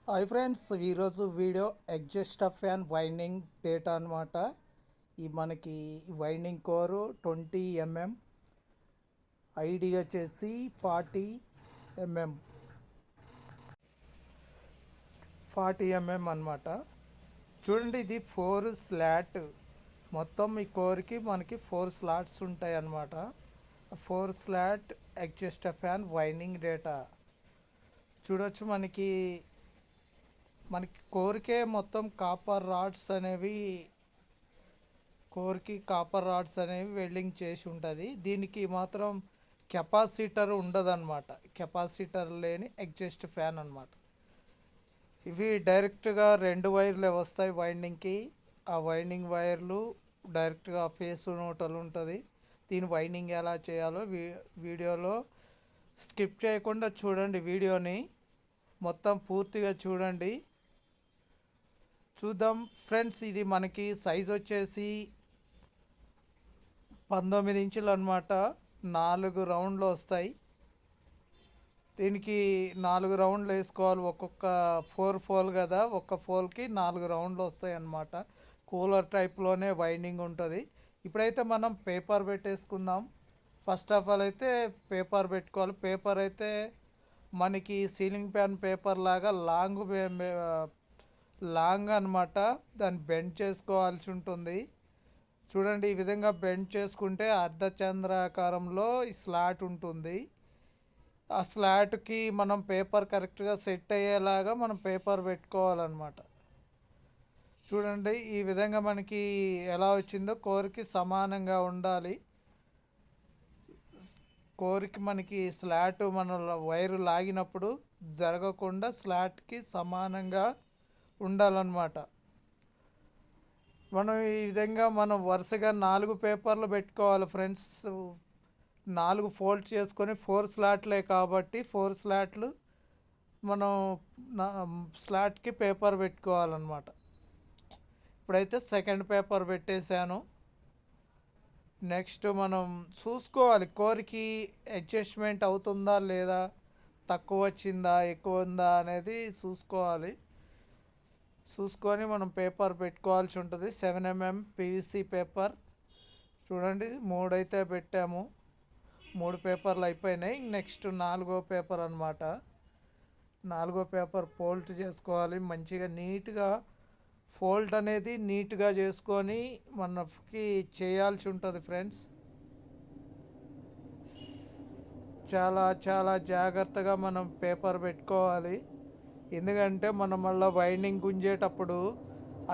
Hi friends, ఈరోజు video exhaust fan winding data అనమాట. ఈ మనకి వైండింగ్ కోరు 20 mm, ఐడి వచ్చేసి 40 mm అనమాట. చూడండి, ఇది 4 స్లాట్. మొత్తం ఈ కోర్కి మనకి 4 స్లాట్స్ ఉంటాయి అన్నమాట. 4 slot exhaust fan winding data చూడొచ్చు. మనకి కోరికే మొత్తం కాపర్ రాడ్స్ అనేవి వెల్డింగ్ చేసి ఉంటుంది. దీనికి మాత్రం కెపాసిటర్ ఉండదన్నమాట. కెపాసిటర్ లేని ఎగ్జాస్ట్ ఫ్యాన్ అనమాట. ఇవి డైరెక్ట్గా 2 వైర్లే వస్తాయి వైండింగ్కి. ఆ వైండింగ్ వైర్లు డైరెక్ట్గా ఫేస్ న్యూట్రల్ ఉంటుంది. దీని వైండింగ్ ఎలా చేయాలో వీడియోలో స్కిప్ చేయకుండా చూడండి. వీడియోని మొత్తం పూర్తిగా చూద్దాం ఫ్రెండ్స్. ఇది మనకి సైజ్ వచ్చేసి 19 ఇంచులు అనమాట. 4 రౌండ్లు వస్తాయి. దీనికి 4 రౌండ్లు వేసుకోవాలి. ఒక్కొక్క 4 పోల్ కదా, ఒక్క పోల్కి 4 రౌండ్లు వస్తాయి అన్నమాట. కూలర్ టైప్లోనే వైండింగ్ ఉంటుంది. ఇప్పుడైతే మనం పేపర్ పెట్టేసుకుందాం. ఫస్ట్ ఆఫ్ ఆల్ అయితే పేపర్ పెట్టుకోవాలి. పేపర్ అయితే మనకి సీలింగ్ ఫ్యాన్ పేపర్ లాగా లాంగ్ అనమాట. దాన్ని బెండ్ చేసుకోవాల్సి ఉంటుంది. చూడండి, ఈ విధంగా బెండ్ చేసుకుంటే అర్ధచంద్రాకారంలో ఈ స్లాట్ ఉంటుంది. ఆ స్లాట్కి మనం పేపర్ కరెక్ట్గా సెట్ అయ్యేలాగా మనం పేపర్ పెట్టుకోవాలన్నమాట. చూడండి, ఈ విధంగా మనకి ఎలా వచ్చిందో కోరికి సమానంగా ఉండాలి. కోరికి మనకి స్లాట్ మన వైరు లాగినప్పుడు జరగకుండా స్లాట్కి సమానంగా ఉండాలన్నమాట. మనం ఈ విధంగా వరుసగా 4 పేపర్లు పెట్టుకోవాలి ఫ్రెండ్స్. 4 ఫోల్డ్ చేసుకొని 4 స్లాట్లే కాబట్టి 4 స్లాట్లు మనం స్లాట్కి పేపర్ పెట్టుకోవాలన్నమాట. ఇప్పుడైతే సెకండ్ పేపర్ పెట్టేశాను. నెక్స్ట్ మనం చూసుకోవాలి కోరికి అడ్జస్ట్మెంట్ అవుతుందా లేదా, తక్కువ వచ్చిందా ఎక్కువ ఉందా అనేది చూసుకొని మనం పేపర్ పెట్టుకోవాల్సి ఉంటుంది. 7 mm పీవీసీ పేపర్. చూడండి, 3 అయితే పెట్టాము. 3 పేపర్లు అయిపోయినాయి. నెక్స్ట్ 4వ పేపర్ అనమాట. 4వ పేపర్ ఫోల్డ్ చేసుకోవాలి. మంచిగా నీట్గా ఫోల్డ్ అనేది నీట్గా చేసుకొని మనకి చేయాల్సి ఉంటుంది ఫ్రెండ్స్. చాలా చాలా జాగ్రత్తగా మనం పేపర్ పెట్టుకోవాలి. ఎందుకంటే మనం మళ్ళీ వైండింగ్ గుంజేటప్పుడు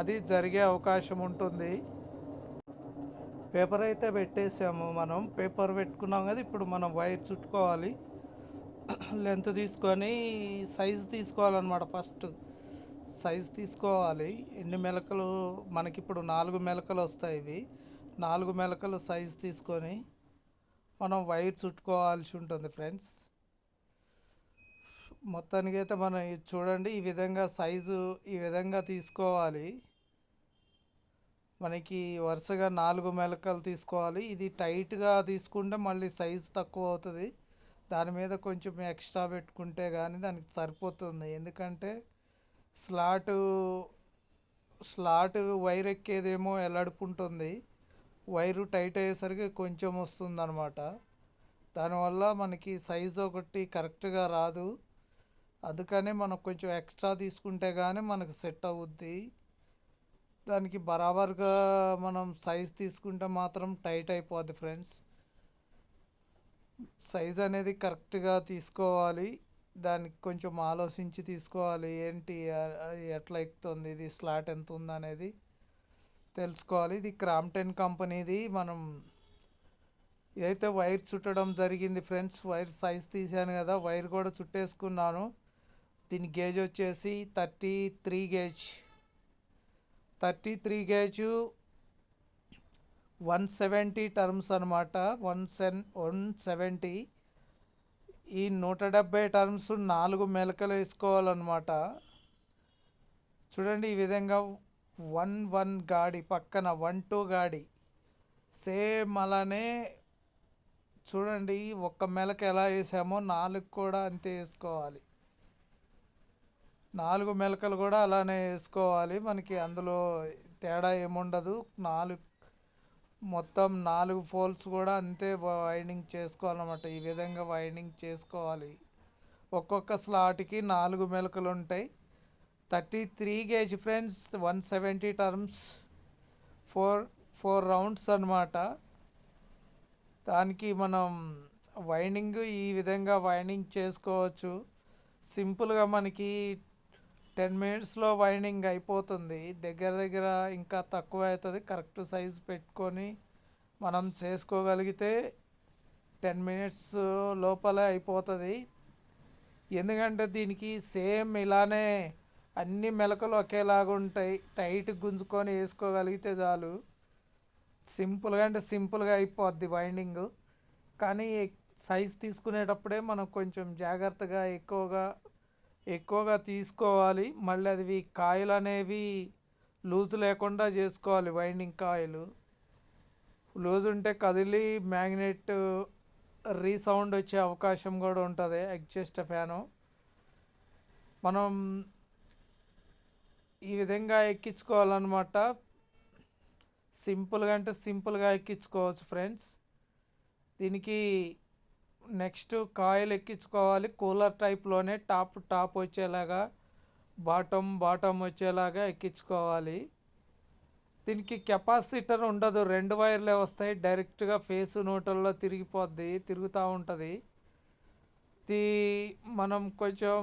అది జరిగే అవకాశం ఉంటుంది. పేపర్ అయితే పెట్టేసాము. మనం పేపర్ పెట్టుకున్నాం కదా, ఇప్పుడు మనం వైర్ చుట్టుకోవాలి. లెంత్ తీసుకొని సైజు తీసుకోవాలన్నమాట. ఫస్ట్ సైజు తీసుకోవాలి. ఎన్ని మెలకలు మనకిప్పుడు 4 మెలకలు వస్తాయి. ఇవి 4 మెలకలు సైజు తీసుకొని మనం వైర్ చుట్టుకోవాల్సి ఉంటుంది ఫ్రెండ్స్. మొత్తానికి అయితే మనం చూడండి, ఈ విధంగా సైజు ఈ విధంగా తీసుకోవాలి. మనకి వరుసగా 4 మెలకలు తీసుకోవాలి. ఇది టైట్గా తీసుకుంటే మళ్ళీ సైజు తక్కువ అవుతుంది. దాని మీద కొంచెం ఎక్స్ట్రా పెట్టుకుంటే కానీ దానికి సరిపోతుంది. ఎందుకంటే స్లాట్ వైర్ ఎక్కేదేమో ఎల్లడుపు ఉంటుంది. వైరు టైట్ అయ్యేసరికి కొంచెం వస్తుంది అనమాట. దానివల్ల మనకి సైజు ఒకటి కరెక్ట్గా రాదు. అందుకని మనం కొంచెం ఎక్స్ట్రా తీసుకుంటే కానీ మనకు సెట్ అవుద్ది. దానికి బరాబర్గా మనం సైజ్ తీసుకుంటే మాత్రం టైట్ అయిపోద్ది ఫ్రెండ్స్. సైజ్ అనేది కరెక్ట్గా తీసుకోవాలి. దానికి కొంచెం ఆలోచించి తీసుకోవాలి. ఏంటి ఎట్లా ఎక్కుతుంది, ఇది స్లాట్ ఎంత ఉంది అనేది తెలుసుకోవాలి. ఇది క్రాంప్టన్ కంపెనీది. మనం ఇదైతే వైర్ చుట్టడం జరిగింది ఫ్రెండ్స్. వైర్ సైజ్ తీసాను కదా, వైర్ కూడా చుట్టేసుకున్నాను. దీని గేజ్ వచ్చేసి 33 గేజ్. 170 టర్మ్స్ అనమాట. 170. ఈ 170 టర్మ్స్ 4 మెలకలు వేసుకోవాలన్నమాట. చూడండి, ఈ విధంగా 1 గాడి పక్కన 1 గాడి సేమ్ అలానే చూడండి. ఒక్క మెలక ఎలా వేసామో 4 కూడా అంతే వేసుకోవాలి. 4 మెలకలు కూడా అలానే వేసుకోవాలి. మనకి అందులో తేడా ఏముండదు. మొత్తం 4 ఫోల్స్ కూడా అంతే వైండింగ్ చేసుకోవాలన్నమాట. ఈ విధంగా వైండింగ్ చేసుకోవాలి. ఒక్కొక్క స్లాట్కి 4 మెలకలు ఉంటాయి. 33 gauge friends, 170 terms, four four rounds అన్నమాట. దానికి మనం వైండింగ్ ఈ విధంగా వైండింగ్ చేసుకోవచ్చు. సింపుల్గా మనకి 10 మినిట్స్లో వైండింగ్ అయిపోతుంది. దగ్గర దగ్గర ఇంకా తక్కువ అవుతుంది. కరెక్ట్ సైజ్ పెట్టుకొని మనం చేసుకోగలిగితే 10 మినిట్స్ లోపలే అయిపోతుంది. ఎందుకంటే దీనికి సేమ్ ఇలానే అన్ని మెలకలు ఒకేలాగా ఉంటాయి. టైట్ గుంజుకొని వేసుకోగలిగితే చాలు. సింపుల్గా అంటే సింపుల్గా అయిపోద్ది వైండింగ్. కానీ సైజ్ తీసుకునేటప్పుడే మనం కొంచెం జాగ్రత్తగా ఎక్కువగా తీసుకోవాలి. మళ్ళీ అది కాయలు అనేవి లూజ్ లేకుండా చేసుకోవాలి. వైండింగ్ కాయలు లూజ్ ఉంటే కదిలి మ్యాగ్నెట్ రీసౌండ్ వచ్చే అవకాశం కూడా ఉంటుంది. ఎగ్జాస్ట్ ఫ్యాను మనం ఈ విధంగా ఎక్కించుకోవాలన్నమాట. సింపుల్గా అంటే సింపుల్గా ఎక్కించుకోవచ్చు ఫ్రెండ్స్. దీనికి నెక్స్ట్ కాయిల్ ఎక్కించుకోవాలి. కూలర్ టైప్లోనే టాప్ వచ్చేలాగా, బాటమ్ వచ్చేలాగా ఎక్కించుకోవాలి. దీనికి కెపాసిటర్ ఉండదు. 2 వైర్లే వస్తాయి. డైరెక్ట్గా ఫేస్ న్యూట్రల్లో తిరుగుతూ ఉంటుంది. ఇది మనం కొంచెం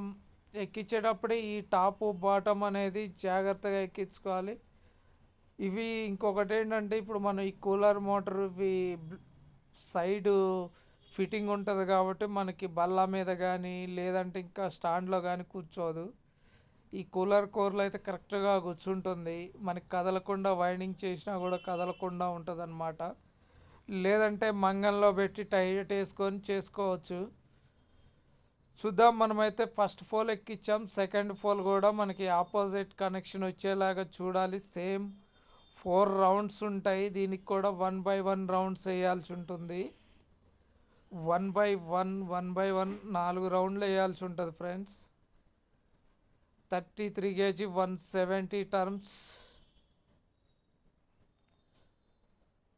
ఎక్కించేటప్పుడే ఈ టాపు బాటమ్ అనేది జాగ్రత్తగా ఎక్కించుకోవాలి. ఇవి ఇంకొకటి ఏంటంటే, ఇప్పుడు మనం ఈ కూలర్ మోటార్ సైడు ఫిట్టింగ్ ఉంటుంది కాబట్టి మనకి బల్ల మీద కానీ లేదంటే ఇంకా స్టాండ్లో కానీ కూర్చోదు. ఈ కూలర్ కోర్లో అయితే కరెక్ట్గా కూర్చుంటుంది. మనకి కదలకుండా వైండింగ్ చేసినా కూడా కదలకుండా ఉంటుంది అన్నమాట. లేదంటే మంగంలో పెట్టి టైట్ వేసుకొని చేసుకోవచ్చు. చూద్దాం. మనమైతే ఫస్ట్ ఫోల్ ఎక్కించాం. సెకండ్ ఫోల్ కూడా మనకి ఆపోజిట్ కనెక్షన్ వచ్చేలాగా చూడాలి. సేమ్ 4 రౌండ్స్ ఉంటాయి. దీనికి కూడా 1 by 1 రౌండ్స్ వేయాల్సి ఉంటుంది. 1 by 1 4 రౌండ్లు వేయాల్సి ఉంటుంది ఫ్రెండ్స్. 33 kg 170 టర్మ్స్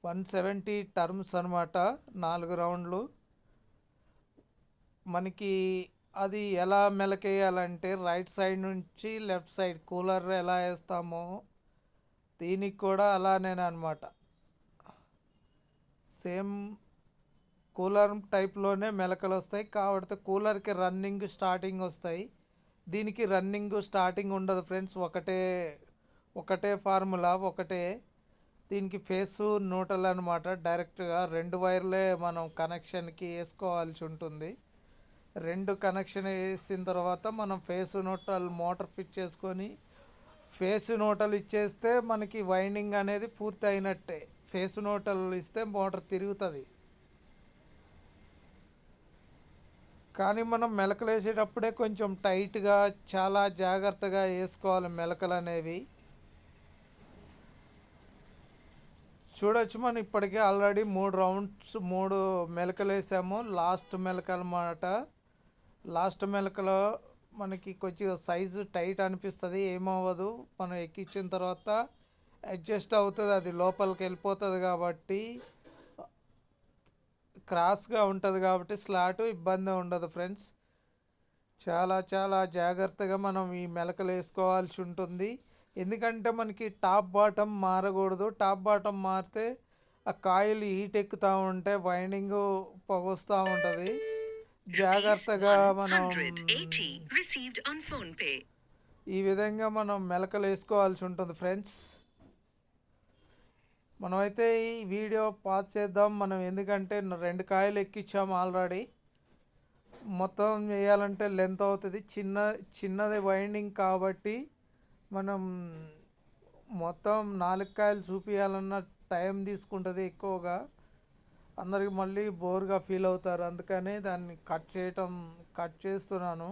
170 టర్మ్స్ అనమాట. 4 రౌండ్లు. మనకి అది ఎలా మెలకేయాలంటే రైట్ సైడ్ నుంచి లెఫ్ట్ సైడ్ కూలర్ ఎలా వేస్తామో దీనికి కూడా అలానేనమాట. సేమ్ కూలర్ టైప్లోనే మెలకలు వస్తాయి. కాబట్టి కూలర్కి రన్నింగ్ స్టార్టింగ్ వస్తాయి. దీనికి రన్నింగ్ స్టార్టింగ్ ఉండదు ఫ్రెండ్స్. ఒకటే ఫార్ములా ఒకటే. దీనికి ఫేసు న్యూట్రల్ అనమాట. డైరెక్ట్గా 2 వైర్లే మనం కనెక్షన్కి వేసుకోవాల్సి ఉంటుంది. 2 కనెక్షన్ వేసిన తర్వాత మనం ఫేసు న్యూట్రల్ మోటార్ ఫిట్ చేసుకొని ఫేసు న్యూట్రల్ ఇచ్చేస్తే మనకి వైండింగ్ అనేది పూర్తి అయినట్టే. ఫేసు న్యూట్రల్ ఇస్తే మోటార్ తిరుగుతుంది. కానీ మనం మెలకలు వేసేటప్పుడే కొంచెం టైట్గా చాలా జాగ్రత్తగా వేసుకోవాలి మెలకలు అనేవి. చూడొచ్చు, మనం ఇప్పటికే ఆల్రెడీ 3 మెలకలు వేసాము. లాస్ట్ మెలక అన్నమాట. లాస్ట్ మెలకలో మనకి కొంచెం సైజు టైట్ అనిపిస్తుంది. ఏమవ్వదు, మనం ఎక్కించిన తర్వాత అడ్జస్ట్ అవుతుంది. అది లోపలికి వెళ్ళిపోతుంది కాబట్టి క్రాస్గా ఉంటుంది కాబట్టి స్లాట్ ఇబ్బంది ఉండదు ఫ్రెండ్స్. చాలా జాగ్రత్తగా మనం ఈ మెలకలు వేసుకోవాల్సి ఉంటుంది. ఎందుకంటే మనకి టాప్ బాటమ్ మారకూడదు. టాప్ బాటమ్ మారితే ఆ కాయిల్ హీట్ ఎక్కుతూ ఉంటే వైండింగ్ పొగొస్తూ ఉంటుంది. జాగ్రత్తగా మనం ఈ విధంగా మనం మెలకలు వేసుకోవాల్సి ఉంటుంది ఫ్రెండ్స్. మనమైతే ఈ వీడియో పాజ్ చేద్దాం మనం. ఎందుకంటే 2 కాయలు ఎక్కించాము ఆల్రెడీ. మొత్తం వేయాలంటే లెంత్ అవుతుంది. చిన్నది వైండింగ్ కాబట్టి మనం మొత్తం 4 కాయలు చూపించాలన్న టైం తీసుకుంటుంది ఎక్కువగా. అందరికి మళ్ళీ బోర్గా ఫీల్ అవుతారు. అందుకని దాన్ని కట్ చేస్తున్నాను.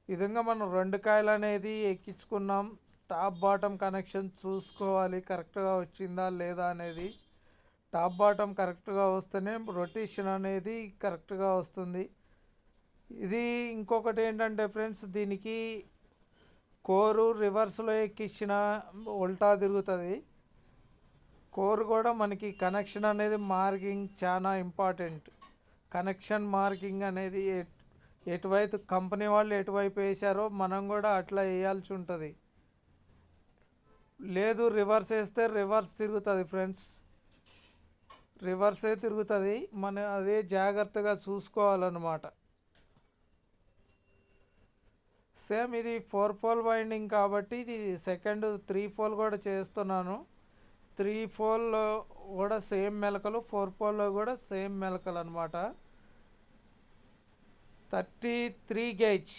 ఈ విధంగా మనం 2 కాయలు అనేది ఎక్కించుకున్నాం. టాప్ బాటమ్ కనెక్షన్ చూసుకోవాలి కరెక్ట్గా వచ్చిందా లేదా అనేది. టాప్ బాటమ్ కరెక్ట్గా వస్తేనే రొటేషన్ అనేది కరెక్ట్గా వస్తుంది. ఇది ఇంకొకటి ఏంటంటే ఫ్రెండ్స్, దీనికి కోరు రివర్స్లో ఎక్కించిన ఉల్టా తిరుగుతుంది. కోర్ కూడా మనకి కనెక్షన్ అనేది మార్కింగ్ చాలా ఇంపార్టెంట్. కనెక్షన్ మార్కింగ్ అనేది ఎటువైపు కంపెనీ వాళ్ళు ఎటువైపు వేసారో మనం కూడా అట్లా వేయాల్సి ఉంటుంది. లేదు రివర్స్ వేస్తే రివర్స్ తిరుగుతుంది ఫ్రెండ్స్, రివర్సే తిరుగుతుంది. మనం అదే జాగ్రత్తగా చూసుకోవాలన్నమాట. సేమ్ ఇది 4 పోల్ వైండింగ్ కాబట్టి ఇది సెకండ్ 3 పోల్ కూడా చేస్తున్నాను. 3 పోల్లో కూడా సేమ్ మెలకలు, 4 పోల్లో కూడా సేమ్ మెలకలు అనమాట. 33 గేజ్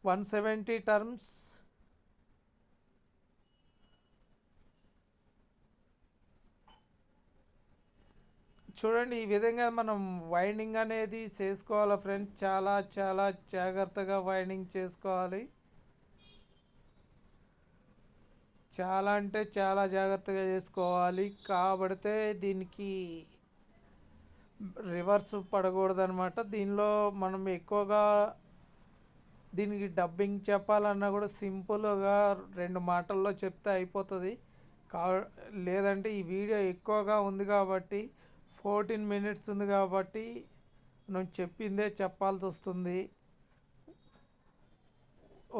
170 టర్మ్స్. చూడండి, ఈ విధంగా మనం వైండింగ్ అనేది చేసుకోవాలి ఫ్రెండ్స్. చాలా చాలా జాగ్రత్తగా వైండింగ్ చేసుకోవాలి. చాలా అంటే చాలా జాగ్రత్తగా చేసుకోవాలి. కాబడితే దీనికి రివర్స్ పడకూడదనమాట. దీనిలో మనం ఎక్కువగా దీనికి డబ్బింగ్ చెప్పాలన్నా కూడా సింపుల్గా 2 మాటల్లో చెప్తే అయిపోతుంది. కా లేదంటే ఈ వీడియో ఎక్కువగా ఉంది కాబట్టి 14 మినిట్స్ ఉంది కాబట్టి మనం చెప్పిందే చెప్పాల్సి వస్తుంది.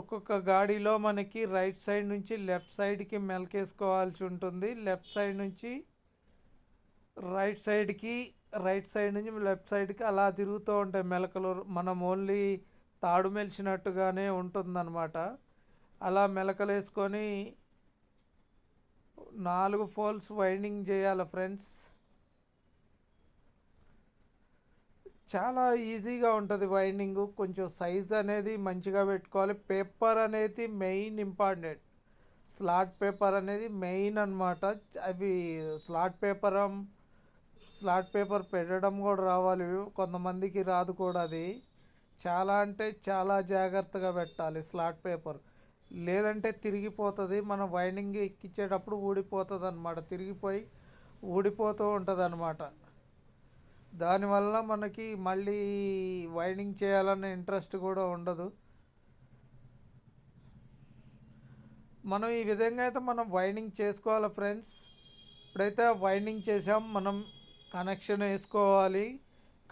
ఒక్కొక్క గాడిలో మనకి రైట్ సైడ్ నుంచి లెఫ్ట్ సైడ్కి మెలకేసుకోవాల్సి ఉంటుంది. లెఫ్ట్ సైడ్ నుంచి రైట్ సైడ్కి, రైట్ సైడ్ నుంచి లెఫ్ట్ సైడ్కి అలా తిరుగుతూ ఉంటాయి మెలకలు. మనం ఓన్లీ తాడు మెలిచినట్టుగానే ఉంటుందన్నమాట. అలా మెలకలు వేసుకొని 4 పోల్స్ వైండింగ్ చేయాలి ఫ్రెండ్స్. చాలా ఈజీగా ఉంటుంది వైండింగ్. కొంచెం సైజ్ అనేది మంచిగా పెట్టుకోవాలి. పేపర్ అనేది మెయిన్ ఇంపార్టెంట్. స్లాట్ పేపర్ అనేది మెయిన్ అనమాట. అవి స్లాట్ పేపర్ పెట్టడం కూడా రావాలి. కొంతమందికి రాదు కూడా. అది చాలా అంటే చాలా జాగ్రత్తగా పెట్టాలి స్లాట్ పేపర్. లేదంటే తిరిగిపోతుంది. మనం వైండింగ్ ఎక్కించేటప్పుడు ఊడిపోతుంది అనమాట. తిరిగిపోయి ఊడిపోతూ ఉంటుంది అనమాట. దానివల్ల మనకి మళ్ళీ వైండింగ్ చేయాలనే ఇంట్రెస్ట్ కూడా ఉండదు. మనం ఈ విధంగా అయితే మనం వైండింగ్ చేసుకోవాలి ఫ్రెండ్స్. ఇప్పుడైతే వైండింగ్ చేసాం, మనం కనెక్షన్ వేసుకోవాలి.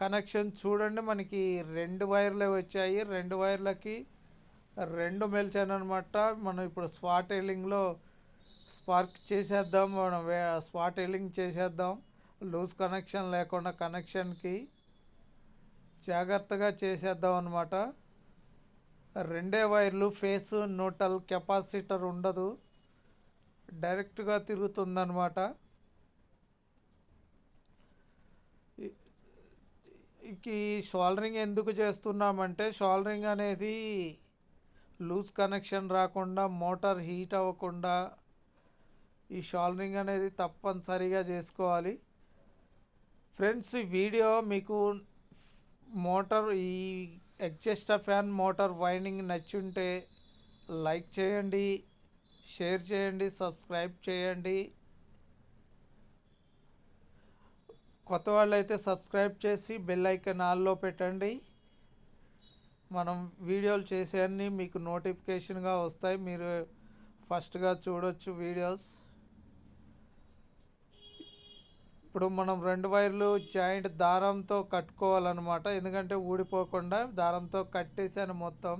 కనెక్షన్ చూడండి, మనకి 2 వైర్లే వచ్చాయి. 2 వైర్లకి 2 మెల్చాను అనమాట. మనం ఇప్పుడు స్పాట్ వెల్డింగ్లో స్పార్క్ చేసేద్దాం. మనం స్పాట్ వెల్డింగ్ చేసేద్దాం. లూజ్ కనెక్షన్ లేకుండా కనెక్షన్కి జాగ్రత్తగా చేసేద్దాం అనమాట. 2 వైర్లు, ఫేస్ న్యూట్రల్, కెపాసిటర్ ఉండదు, డైరెక్ట్గా తిరుగుతుందన్నమాట. ఈ షోల్డరింగ్ ఎందుకు చేస్తున్నామంటే, షోల్డరింగ్ అనేది లూజ్ కనెక్షన్ రాకుండా, మోటార్ హీట్ అవ్వకుండా ఈ షోల్డరింగ్ అనేది తప్పనిసరిగా చేసుకోవాలి ఫ్రెండ్స్. ఈ వీడియో మీకు మోటార్ ఈ ఎగ్జాస్ట్ ఫ్యాన్ మోటార్ వైండింగ్ నచ్చుంటే లైక్ చేయండి, షేర్ చేయండి, సబ్స్క్రైబ్ చేయండి. కొత్త వాళ్ళు అయితే సబ్స్క్రైబ్ చేసి బెల్ ఐకాన్ ఆల్లో పెట్టండి. మనం వీడియోలు చేసేవన్నీ మీకు నోటిఫికేషన్గా వస్తాయి. మీరు ఫస్ట్గా చూడొచ్చు వీడియోస్. ఇప్పుడు మనం 2 వైర్లు జాయింట్ దారంతో కట్టుకోవాలన్నమాట. ఎందుకంటే ఊడిపోకుండా దారంతో కట్టేసాను మొత్తం.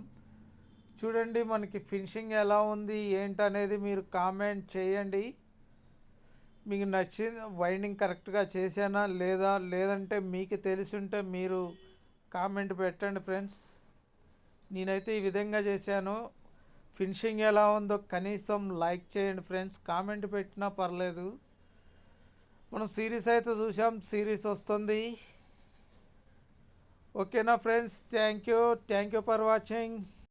చూడండి మనకి ఫినిషింగ్ ఎలా ఉంది ఏంటనేది మీరు కామెంట్ చేయండి. మీకు నచ్చింది వైండింగ్ కరెక్ట్గా చేశానా లేదా, లేదంటే మీకు తెలిసి ఉంటే మీరు కామెంట్ పెట్టండి ఫ్రెండ్స్. నేనైతే ఈ విధంగా చేశాను. ఫినిషింగ్ ఎలా ఉందో కనీసం లైక్ చేయండి ఫ్రెండ్స్. కామెంట్ పెట్టినా పర్లేదు. మనం సిరీస్ అయితే చూసాం, సిరీస్ వస్తుంది. ఓకేనా friends, thank you for watching.